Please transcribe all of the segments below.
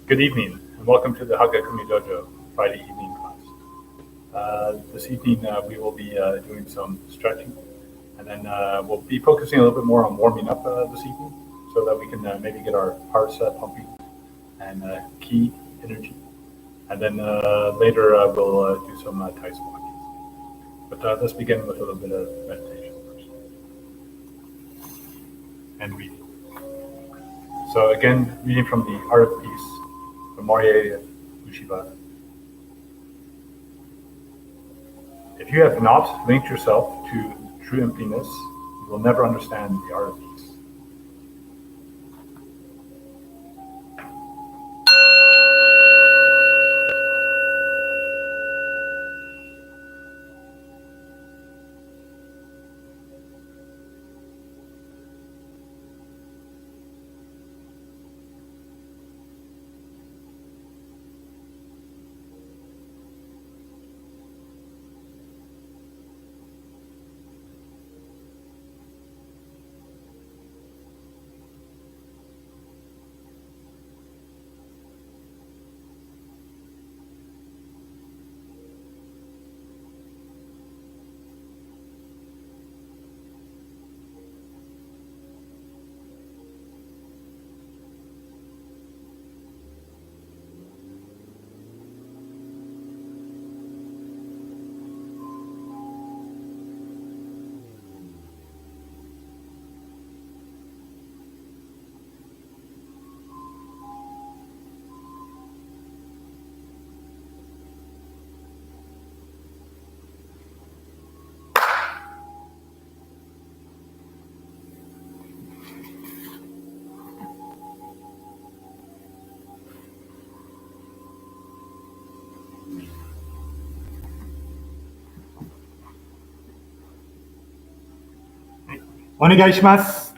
Good evening, and welcome to the Hagukumi Dojo Friday evening class. This evening we will be doing some stretching, and then we'll be focusing a little bit more on warming up this evening, so that we can maybe get our hearts pumping and ki energy. And then later we'll do some thuis walking. But let's begin with a little bit of meditation first, and reading. So again, reading from the Art of Peace, from Marie Ushiba. If you have not linked yourself to true emptiness, you will never understand the art of peace. Onegaishimasu.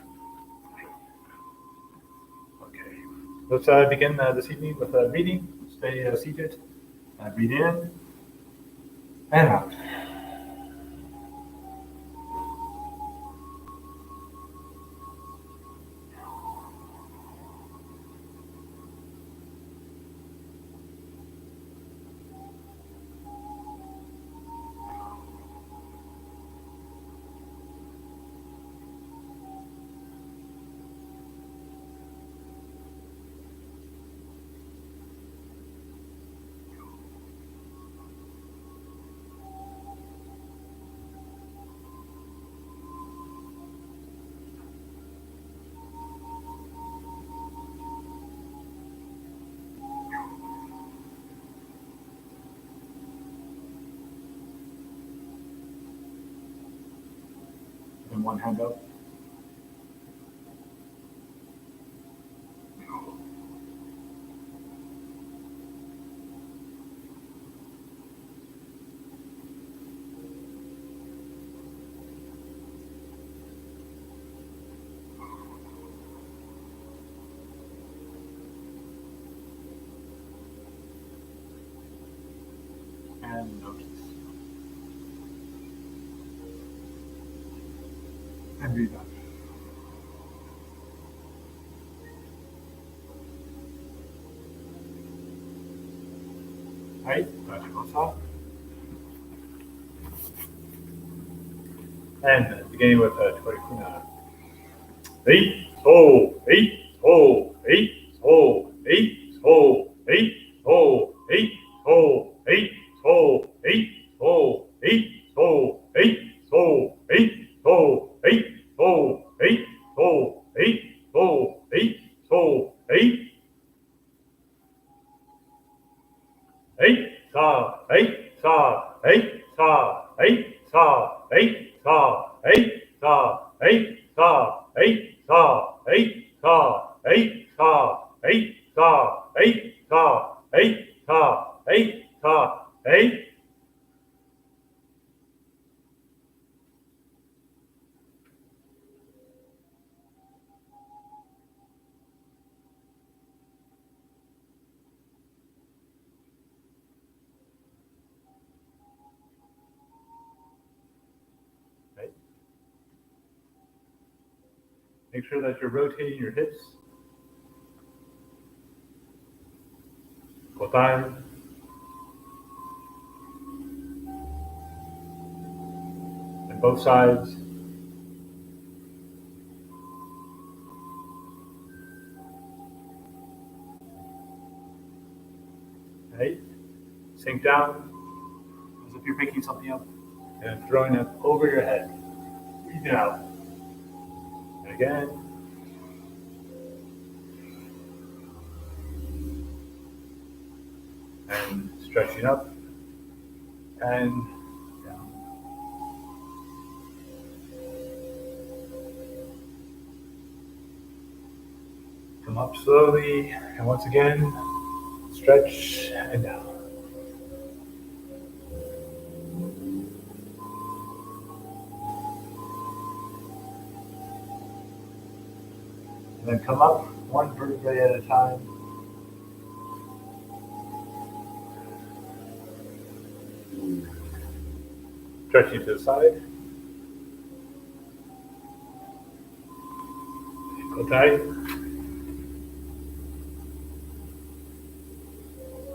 Okay, let's begin this evening with a reading. Stay seated. Breathe in and out. And one hand up. And notice. And breathe out. Right, and beginning with Torikuna. えい、そう、えい、そう、えい、そう、えい、そう、えい、そう、えい、そう、えい、そう、えい、そう、えい、そう、えい、そう、えい、そう、えい、そう、えい、そう、えい、そう、えい、そう、えい、えい、さあ、えい、さあ、えい、さあ、えい、さあ、えい、さあ、えい、さあ、えい、さあ、えい、さあ、えい、さあ、えい、さあ、えい、さあ、えい、さあ、えい、さあ、えい、さあ、えい。Right. Make sure that you're rotating your hips. Oefen. And both sides. Right? Sink down as if you're picking something up and throwing it over your head. Breathe it out. And again. And stretching up and down. Come up slowly, and once again, stretch and down. And then come up one vertebrae at a time. Stretching to the side. Go tight.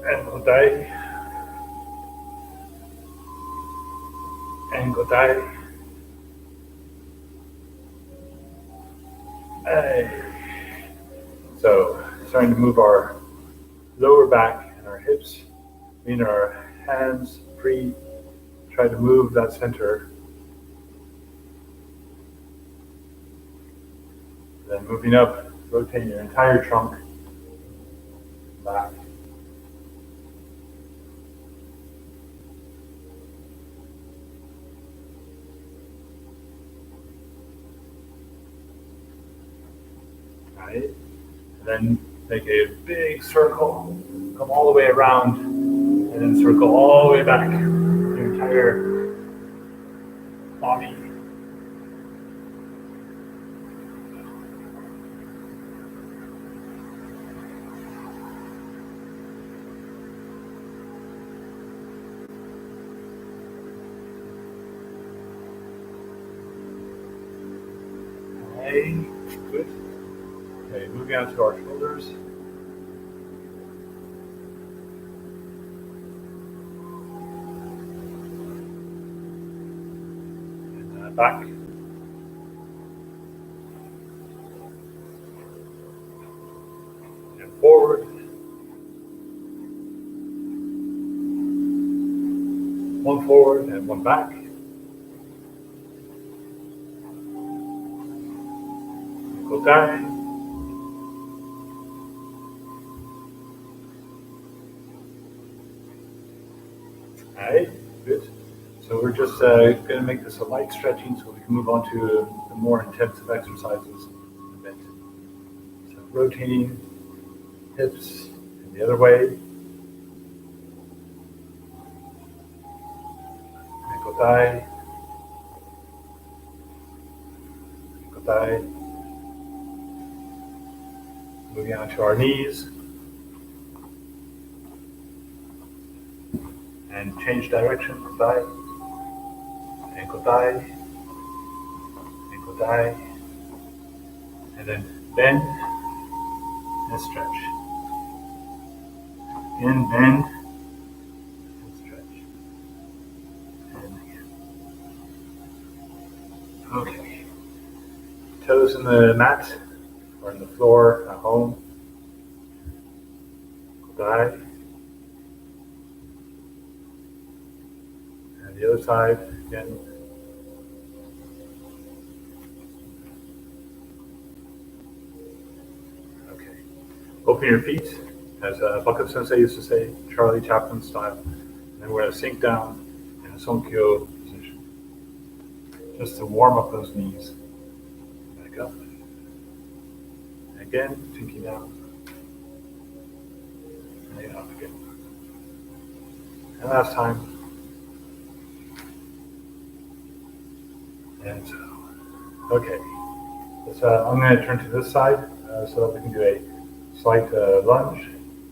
And go tight. And go tight. Hey. So, starting to move our lower back and our hips, meaning our hands free. Try to move that center. Then moving up, rotating your entire trunk back. Right. And then make a big circle. Come all the way around and then circle all the way back. Your entire body. Okay, good. Okay, moving out to our shoulders. Back. And forward. One forward and one back. Go down. Alright, good. So we're just going to make this a light stretching so we can move on to the more intensive exercises in a bit. So rotating hips and the other way. Ankle thigh. Ankle thigh. Moving on to our knees. And change direction from thigh. Ankle thigh, and then bend and stretch. Again, bend and stretch. And again. Okay. Toes in the mat or on the floor at home. Thigh. And the other side again. Open your feet, as Micah Sensei used to say, Charlie Chaplin style. And then we're going to sink down in a Sonkyo position. Just to warm up those knees. Back up. And again, sinking down. And then up again. And last time. And so, okay. I'm going to turn to this side so that we can do a slight lunge.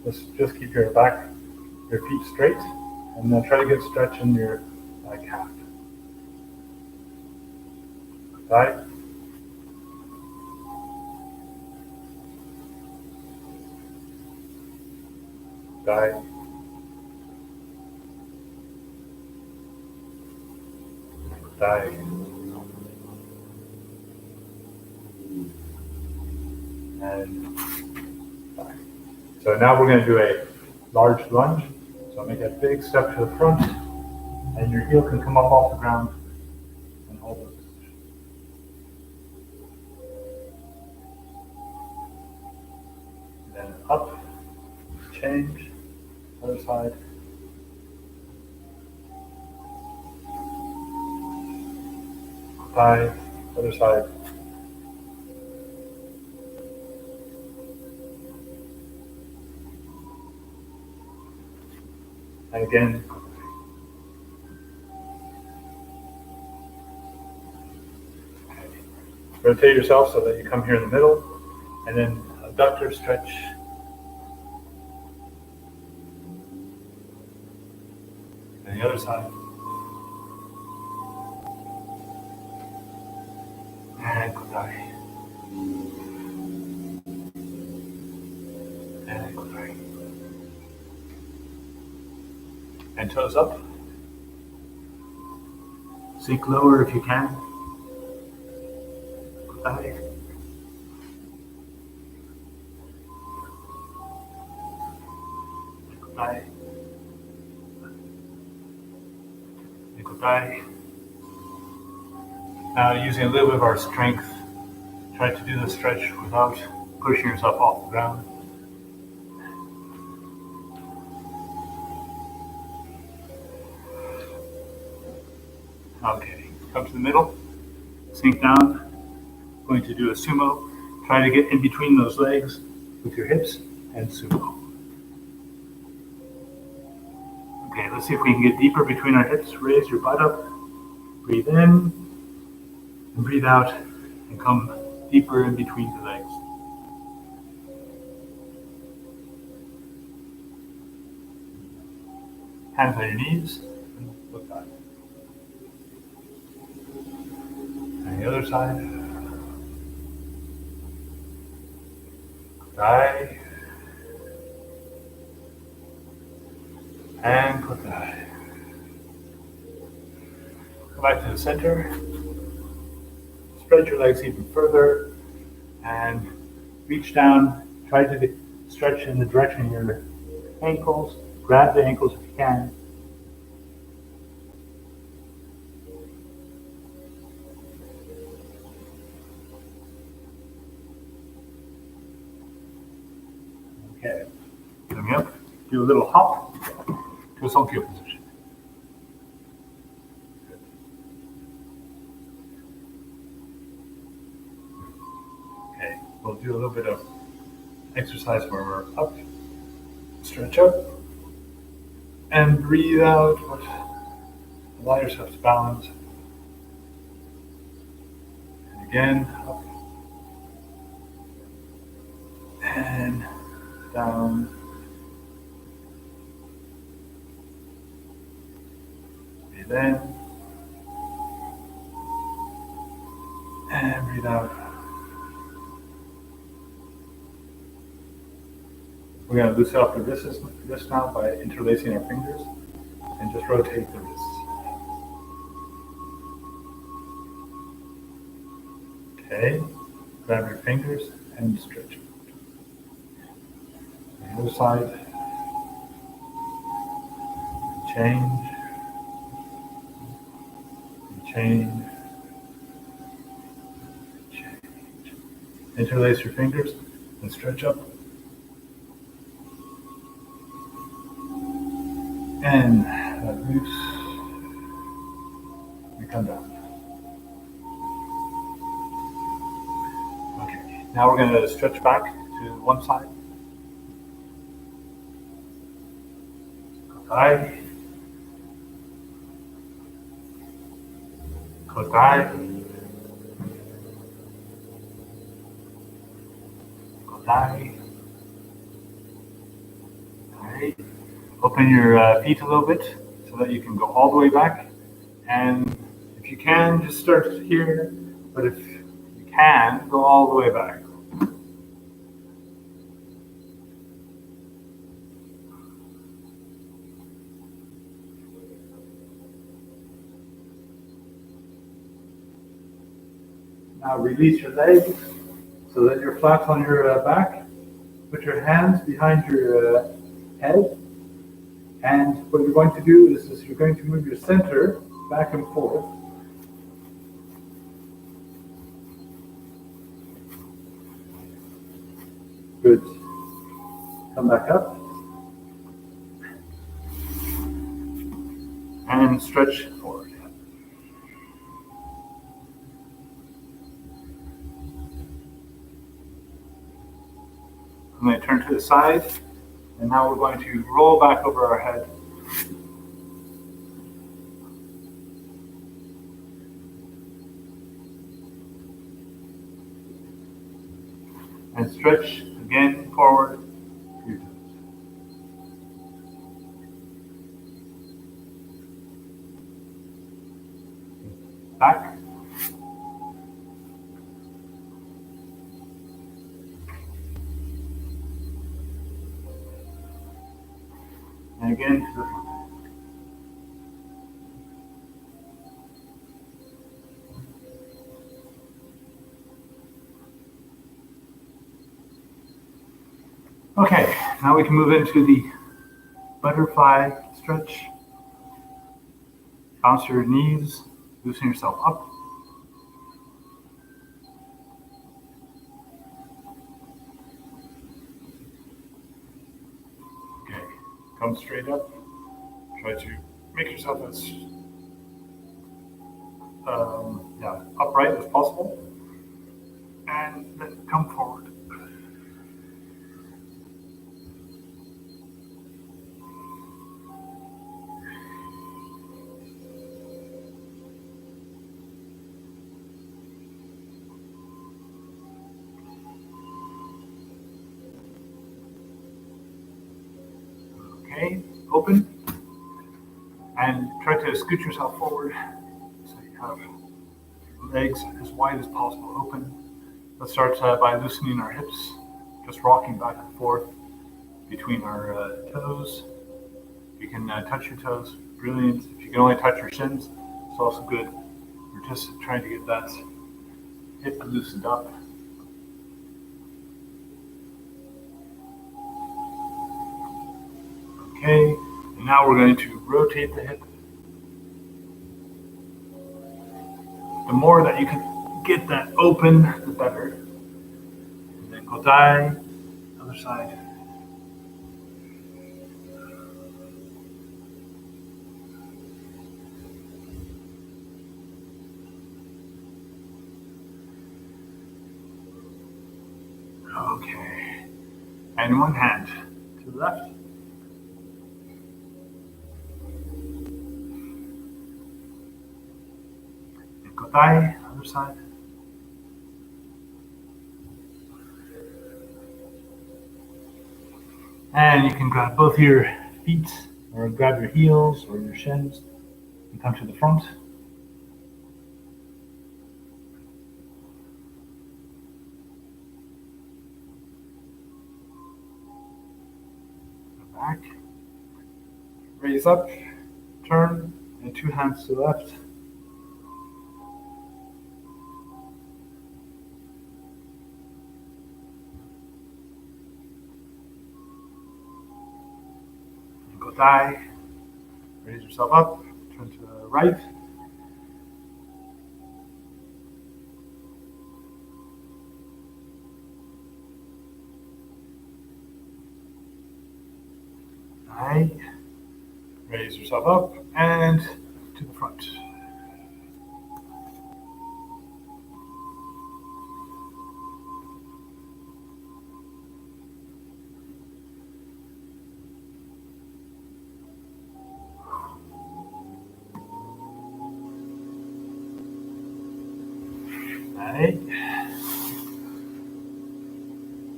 Just keep your feet straight, and try to get stretch in your calf. Thigh. Thigh. die. And die. So now we're going to do a large lunge. So make a big step to the front, and your heel can come up off the ground and hold it. Then up, change, other side. Thigh, other side. And again. Rotate yourself so that you come here in the middle, and then adductor stretch. And the other side. And Kodai. And Kodai. And toes up. Sink lower if you can. Kodai. Kodai. And Kodai. Now, using a little bit of our strength, try to do the stretch without pushing yourself off the ground. Okay, come to the middle, sink down. Going to do a sumo. Try to get in between those legs with your hips and sumo. Okay, let's see if we can get deeper between our hips. Raise your butt up, breathe in. And breathe out and come deeper in between the legs. Hands on your knees and look back. And the other side. Kodai. And Kodai. Come back to the center. Spread your legs even further and reach down. Try to stretch in the direction of your ankles. Grab the ankles if you can. Okay. Coming up, do a little hop to a Sonkyo position. We'll do a little bit of exercise where we're up, stretch up, and breathe out. Allow yourself to balance. And again, up, and down. Breathe in, and breathe out. We're going to loosen up the wrists now by interlacing our fingers and just rotate the wrists. Okay, grab your fingers and stretch. The other side. Change. Change. Change. Interlace your fingers and stretch up. And let loose. And come down. Okay, now we're going to stretch back to one side. Kodai. Kodai. Kodai. Kodai. Open your feet a little bit so that you can go all the way back. And if you can, just start here. But if you can, go all the way back. Now release your legs so that you're flat on your back. Put your hands behind your head. And what you're going to do is you're going to move your center back and forth. Good. Come back up. And stretch forward. I'm going to turn to the side, and now we're going to roll back over our head. And stretch again forward. Back. And again to the front. Okay, now we can move into the butterfly stretch. Bounce your knees, loosen yourself up. Okay, come straight up. Try to make yourself as upright as possible. And then come forward. Okay, open, and try to scoot yourself forward so you have your legs as wide as possible open. Let's start by loosening our hips, just rocking back and forth between our toes. You can touch your toes, brilliant. If you can only touch your shins, it's also good. We're just trying to get that hip loosened up. Okay, and now we're going to rotate the hip. The more that you can get that open, the better. And then Kodai, other side. Okay, and one hand to the left. Thigh, other side. And you can grab both your feet, or grab your heels or your shins, and come to the front. Back. Raise up, turn, and two hands to the left. Thigh, raise yourself up, turn to the right. Thigh, raise yourself up and to the front. Right.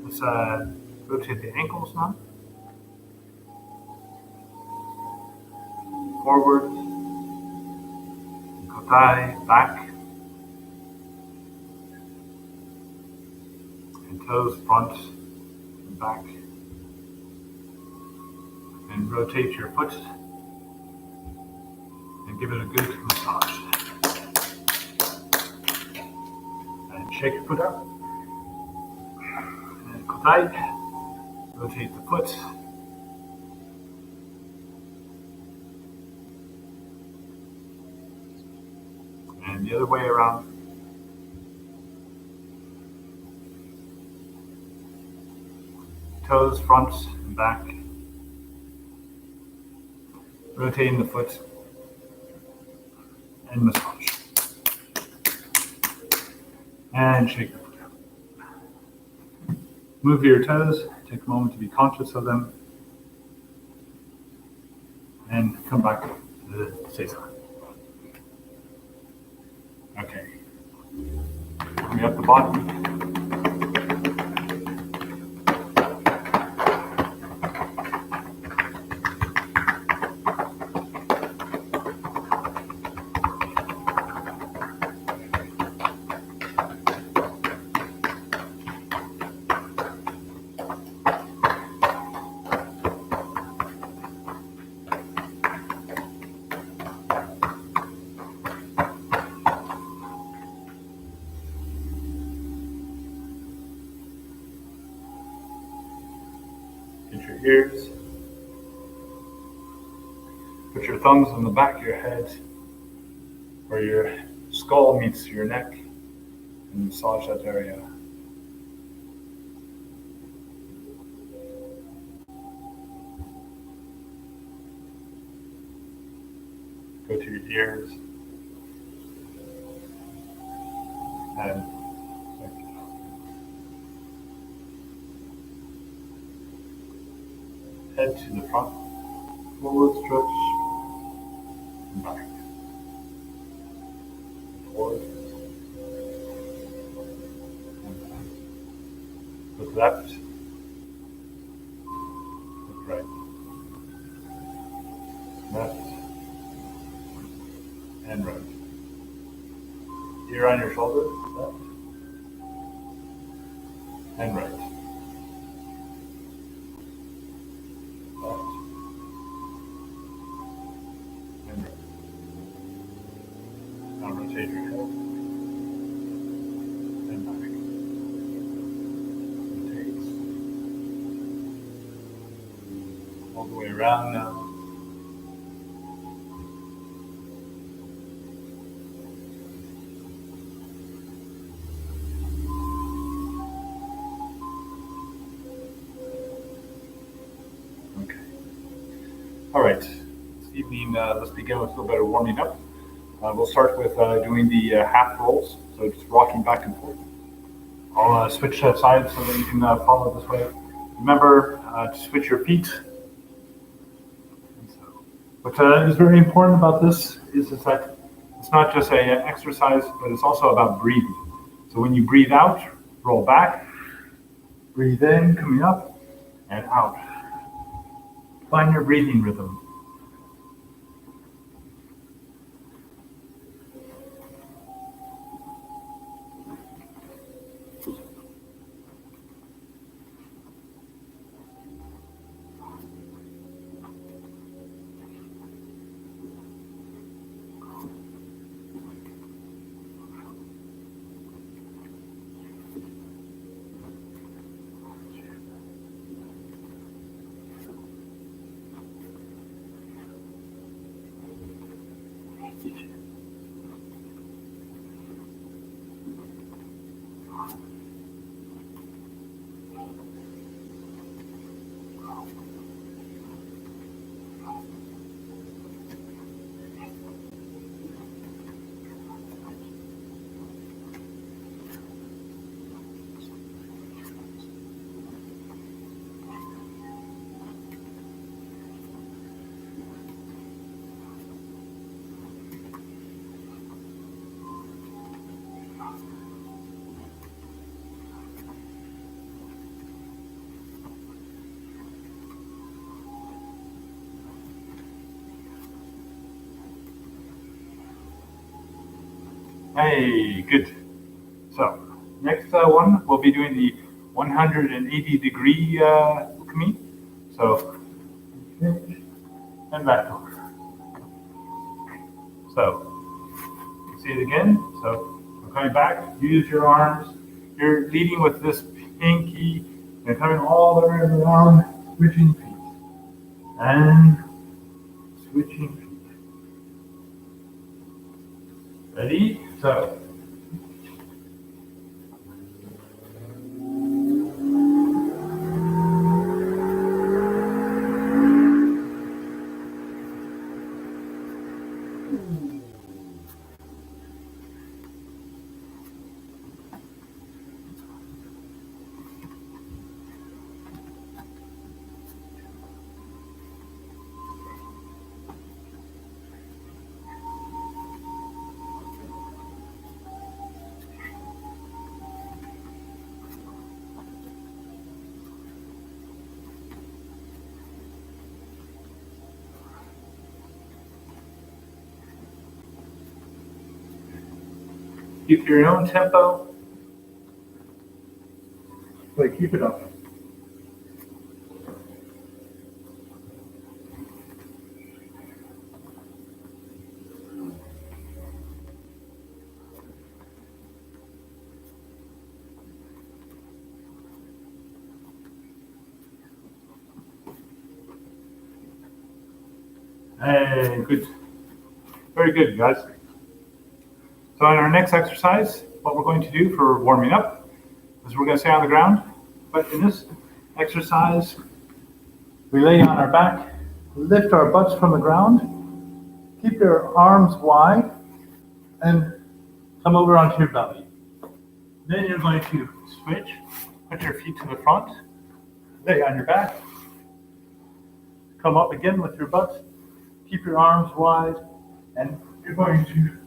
Let's rotate the ankles now. Forward, Kotai, back, and toes front and back. And rotate your foot and give it a good massage. And shake your foot out. And kotai. Rotate the foot. And the other way around. Toes, front and back. Rotating the foot. And massage. And shake the foot out. Move your toes. Take a moment to be conscious of them. And come back to the seesaw. Okay. Coming up the bottom. Your ears. Put your thumbs on the back of your head where your skull meets your neck and massage that area. Go to your ears and head to the front, forward stretch, and back. Forward, and back. Look left, look right. Left, and right. Ear on your shoulder, left, and right. Rotate your head and back. Rotate all the way around now. Okay. All right. This evening, let's begin with a little bit of warming up. We'll start with doing the half rolls, so just rocking back and forth. I'll switch sides so that you can follow this way. Remember to switch your feet. What is very important about this is that it's not just an exercise, but it's also about breathing. So when you breathe out, roll back, breathe in, coming up, and out. Find your breathing rhythm. Hey, good. So, next one, we'll be doing the 180 degree Hagukumi. So, and back over. So, see it again. So, coming back, use your arms. You're leading with this pinky and coming all the way around, switching feet. And switching feet. Ready? So. Keep your own tempo, but keep it up. Hey, good. Very good, guys. So in our next exercise, what we're going to do for warming up is we're going to stay on the ground. But in this exercise, we lay on our back, lift our butts from the ground, keep your arms wide, and come over onto your belly. Then you're going to switch, put your feet to the front, lay on your back, come up again with your butt, keep your arms wide, and you're going to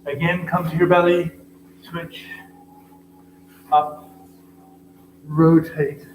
again come to your belly, switch, up, rotate.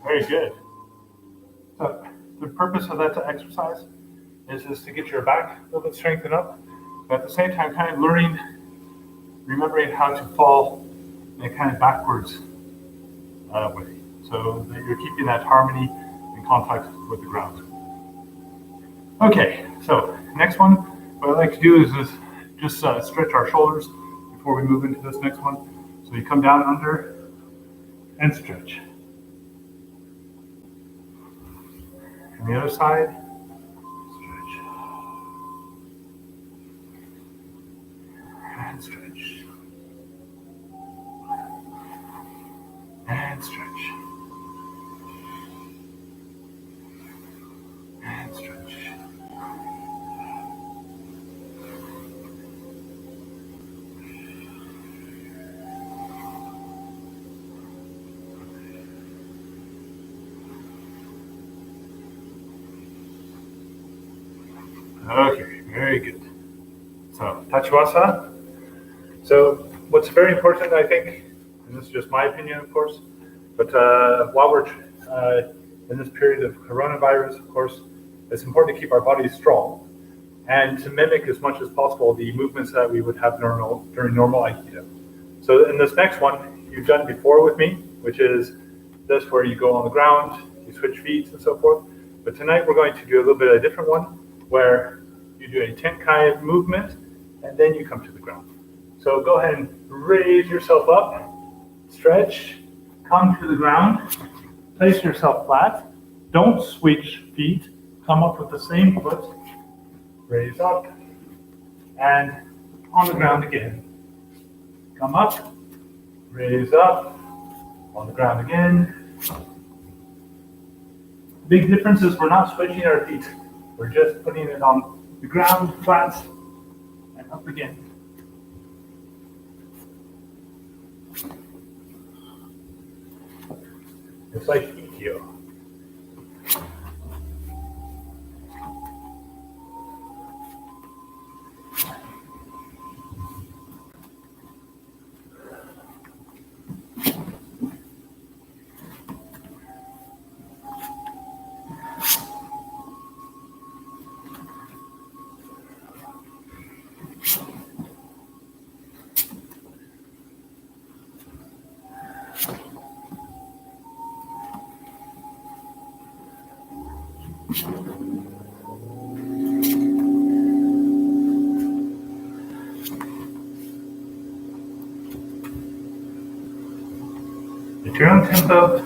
Very good. So the purpose of that exercise is to get your back a little bit strengthened up, but at the same time kind of remembering how to fall in a kind of backwards way, so that you're keeping that harmony and contact with the ground. Okay, so next one, what I like to do is just stretch our shoulders before we move into this next one. So you come down under and stretch. And the other side, stretch. And stretch. And stretch. And stretch. Okay, very good. So, Tachivasana. So, what's very important, I think, and this is just my opinion, of course, but while we're in this period of coronavirus, of course, it's important to keep our bodies strong and to mimic as much as possible the movements that we would have during normal Aikido. So, in this next one, you've done before with me, which is this where you go on the ground, you switch feet and so forth. But tonight we're going to do a little bit of a different one, where you do a tenkai movement and then you come to the ground. So go ahead and raise yourself up, stretch, come to the ground, place yourself flat. Don't switch feet. Come up with the same foot, raise up, and on the ground again. Come up, raise up, on the ground again. Big difference is we're not switching our feet. We're just putting it on the ground flat and up again. It's like Aikido. At your own tempo.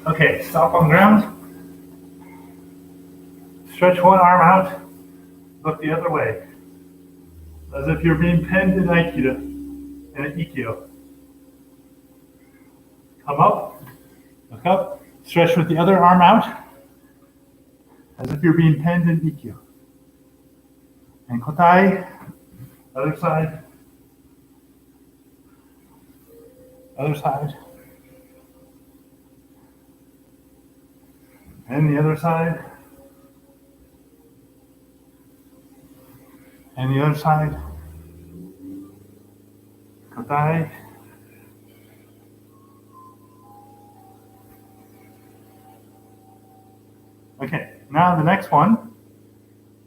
Okay, stop on the ground. Stretch one arm out, look the other way. As if you're being pinned in Aikido, in an Ikkyo. Come up, look up, stretch with the other arm out, as if you're being pinned in Ikkyo. And kotai, other side, other side, and the other side, and the other side, kotai. Okay, now the next one,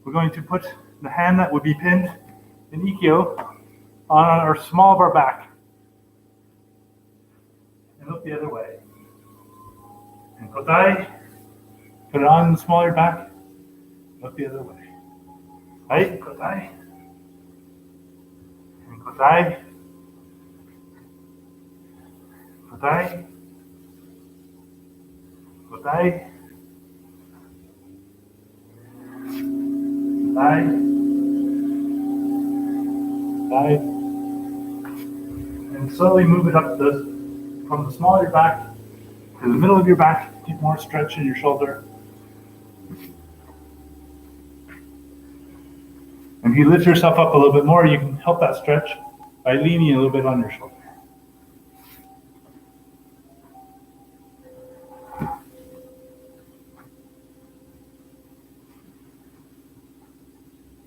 we're going to put the hand that would be pinned in Ikkyo on our small of our back. And look the other way. And kotai, put it on the small of your back, look the other way. Right, kotai. And kotai. Kotai. Kotai. Side, side, and slowly move it up from the small of your back to the middle of your back. Keep more stretch in your shoulder. And if you lift yourself up a little bit more, you can help that stretch by leaning a little bit on your shoulder.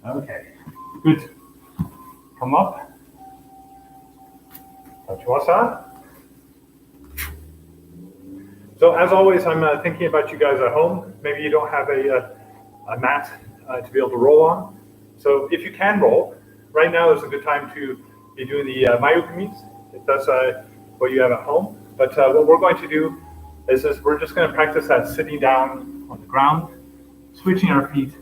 Okay, good. Come up. Tachwasa. So as always, I'm thinking about you guys at home. Maybe you don't have a mat to be able to roll on. So if you can roll, right now is a good time to be doing the mayukumis, if that's what you have at home. But what we're going to do is we're just going to practice that sitting down on the ground, switching our feet,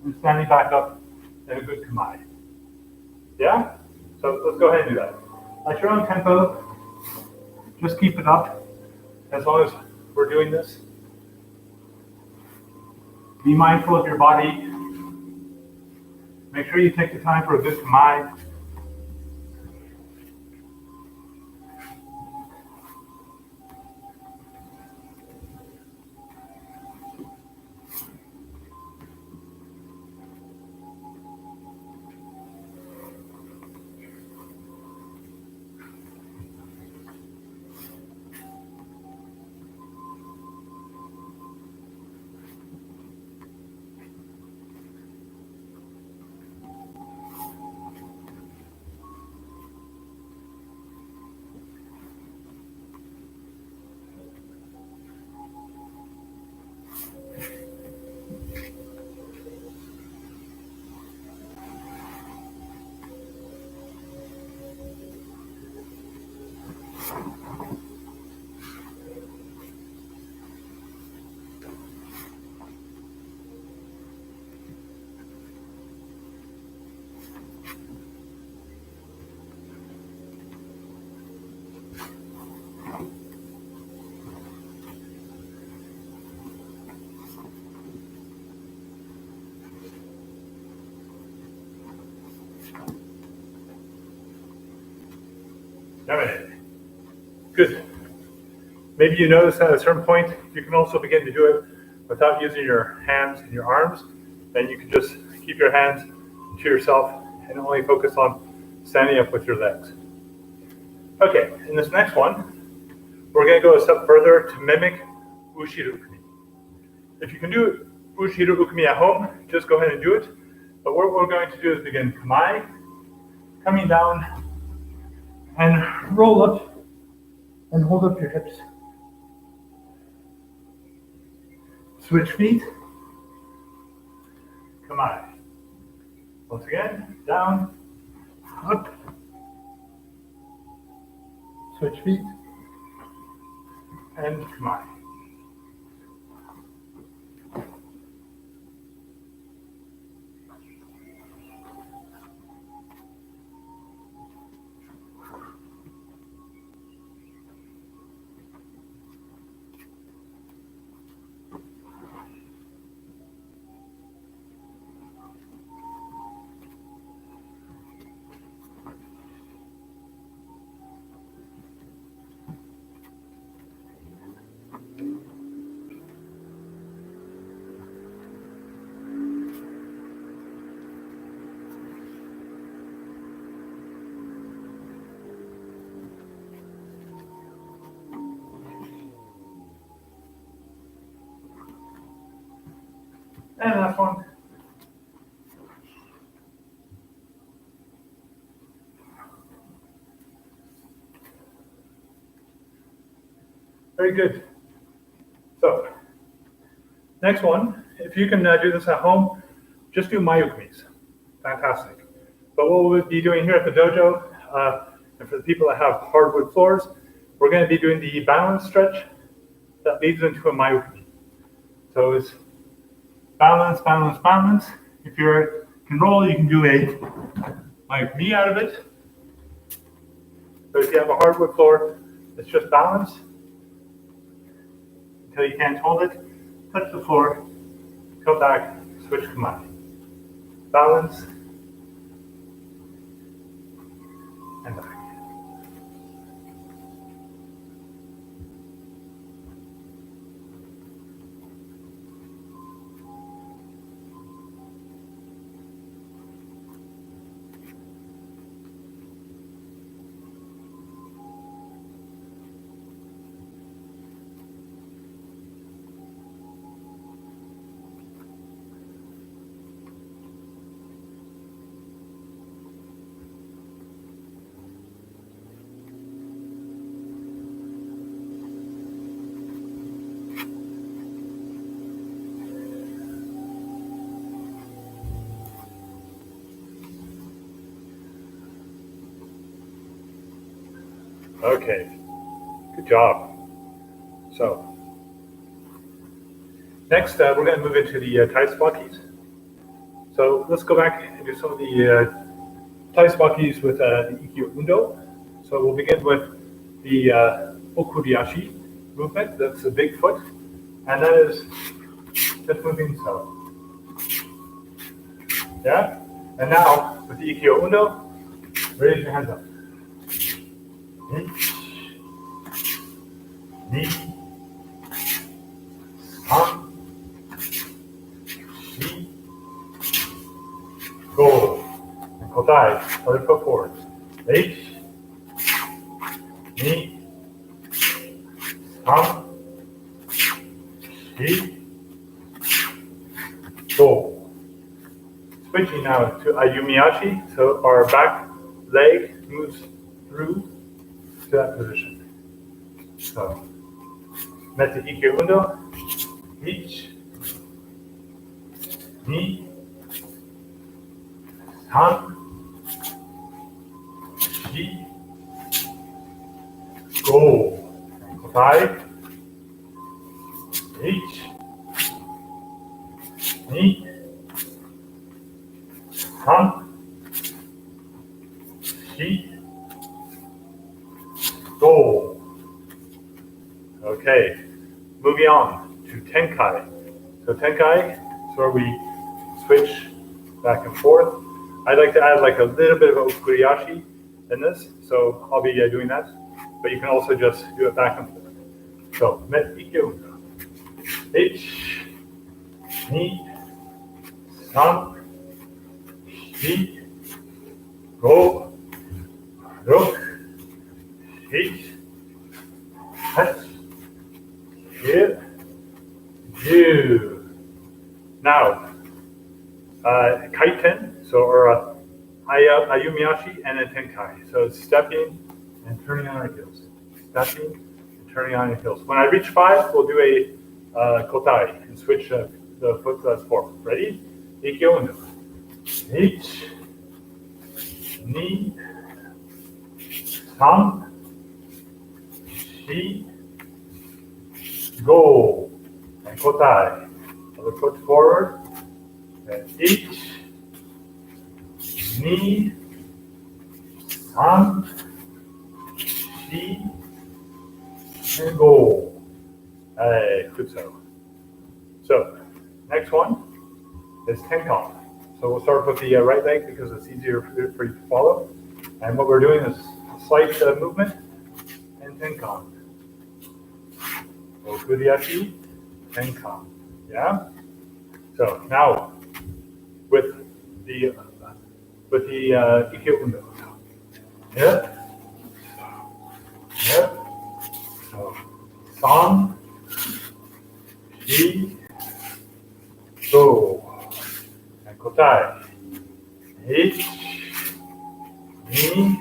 and standing back up in a good kamae. Yeah? So let's go ahead and do that. At your own tempo, just keep it up as long as we're doing this. Be mindful of your body. Make sure you take the time for a good kamae. Yamane. Good. Maybe you notice at a certain point, you can also begin to do it without using your hands and your arms. Then you can just keep your hands to yourself and only focus on standing up with your legs. Okay, in this next one, we're going to go a step further to mimic Ushiro Ukumi. If you can do Ushiro Ukumi at home, just go ahead and do it. But what we're going to do is begin Kamae, coming down, and roll up and hold up your hips. Switch feet. Kamae. Once again, down, up, switch feet, and kamae. And last one. Very good. So, next one, if you can do this at home, just do mayukumis. Fantastic. But what we'll be doing here at the dojo, and for the people that have hardwood floors, we're going to be doing the balance stretch that leads into a mayukumi. So it's balance, balance, balance. If you can roll, you can do a mayukumi out of it. So if you have a hardwood floor, it's just balance. Until you can't hold it, touch the floor, come back, switch kamae. Balance, and back. Okay, good job. So, next we're going to move into the Thai Spakis. So let's go back and do some of the Thai Spakis with the Aikido Undo. So we'll begin with the Okuriashi movement, that's the big foot, and that is just moving so. Yeah? And now, with the Aikido Undo, raise your hands up. Niet, aan, shi, go. And kotai, other foot forward. H, niet, aan, shi, go. Switching now to Ayumiyashi, so our back leg moves through to that position. So, Mette Aikido Undo, each, ni, han, shi, go. Kotai, each, ni, han, shi, go. Okay, moving on to Tenkai. So Tenkai is where we switch back and forth. I'd like to add like a little bit of Okuriashi. in this, so I'll be doing that. But you can also just do it back and forth. So, met ikkyo undo. Ich, ni, san, shi, go, rok, eight, hat, here, you. Now, kaiten, so or ayumiyashi and then tenkai. So it's stepping and turning on our heels. Stepping and turning on our heels. When I reach 5, we'll do a kotai and switch the foot forward. Ready? Ikkyo undo. Ich, ni, san, shi, go, and kotai. Other foot forward. And ich, ni, san, shi, and go. Hey, good so. Next one is tenkan. So we'll start with the right leg because it's easier for you to follow. And what we're doing is a slight movement and tenkan. Okuriashi, tenkan. Yeah? So now with the ikkyo undo. Yeah? Yeah? So san, shi, go, and kotai. Ich, ni,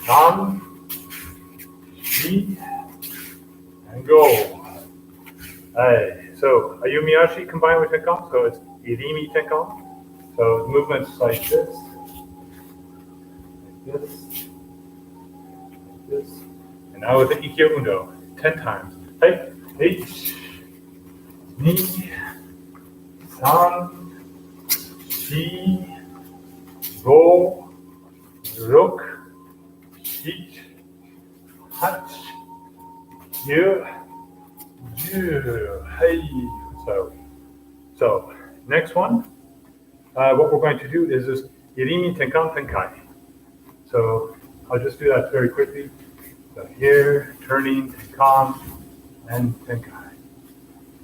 san, shi, and go. Hey, so ayumiyashi combined with tenkan, so it's irimi tenkan. So movements like this, like this, and now with the ikkyo undo, 10 times. Hey, ich, ni, san, shi, go, rok, shit, hat, you, hey. So next one, what we're going to do is this irimi tenkan tenkai. So I'll just do that very quickly. So here, turning, tenkan, and tenkai.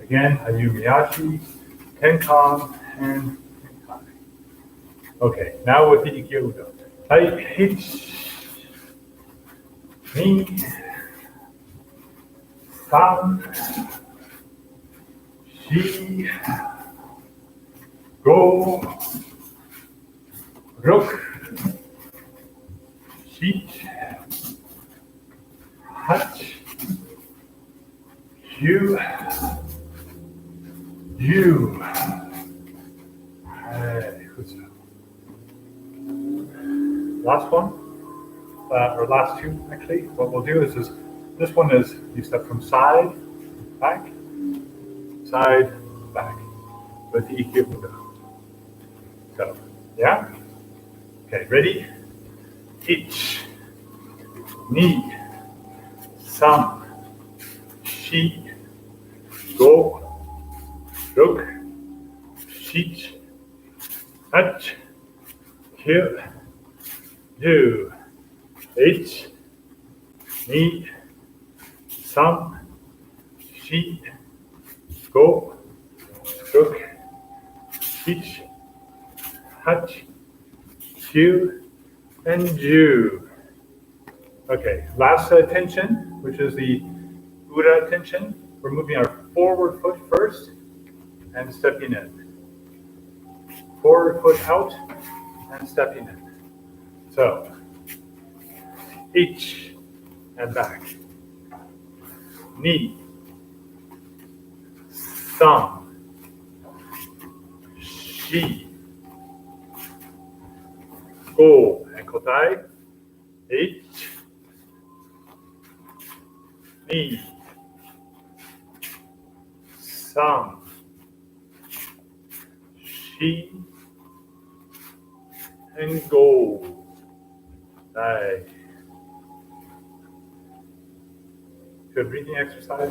Again, ayumiyashi, tenkan, and tenkai. Okay, now with the ikkyo undo. Ich, ni, san, shi, go, rok, shit, hat, you. Last one, or last two actually. What we'll do is this one is you step from side, back, with the ikkyo undo. So, yeah? Okay, ready? Ich, ni, san, shi, go, rok, shit, hat, here, you. Ich, ni, san, shi, go, rok, shit, hat, you, and you. Okay, last tension, which is the ura tension. We're moving our forward foot first and stepping in. Forward foot out and stepping in. So, ich and back. Ni, san, shi, go, and kotai. Ich, ni, san, shi, and go. Nice. Good breathing exercise.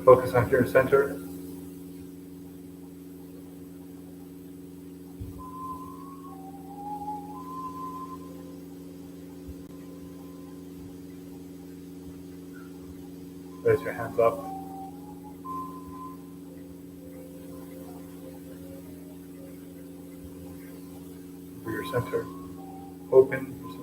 Focus on your center. Raise your hands up. For your center. Open your center.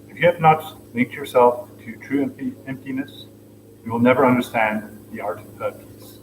If you have not linked yourself to true emptiness, you will never understand the art of peace.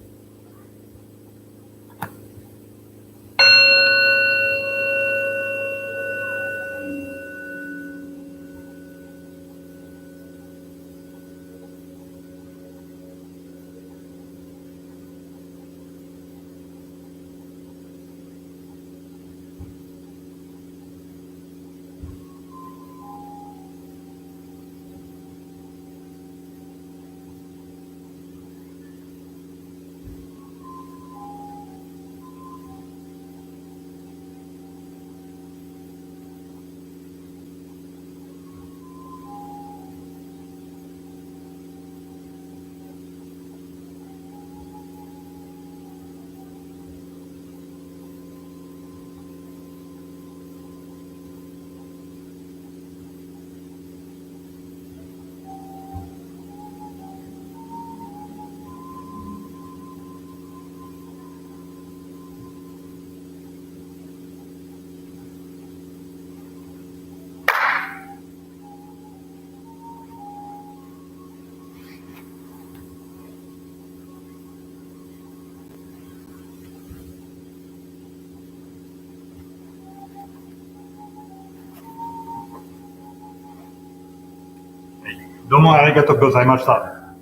Domo arigatou gozaimashita.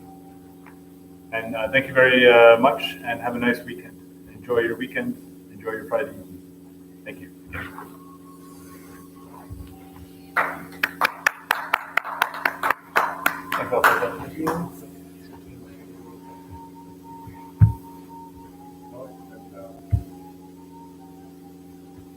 And thank you very much, and have a nice weekend. Enjoy your weekend. Enjoy your Friday evening. Thank you. Thank you.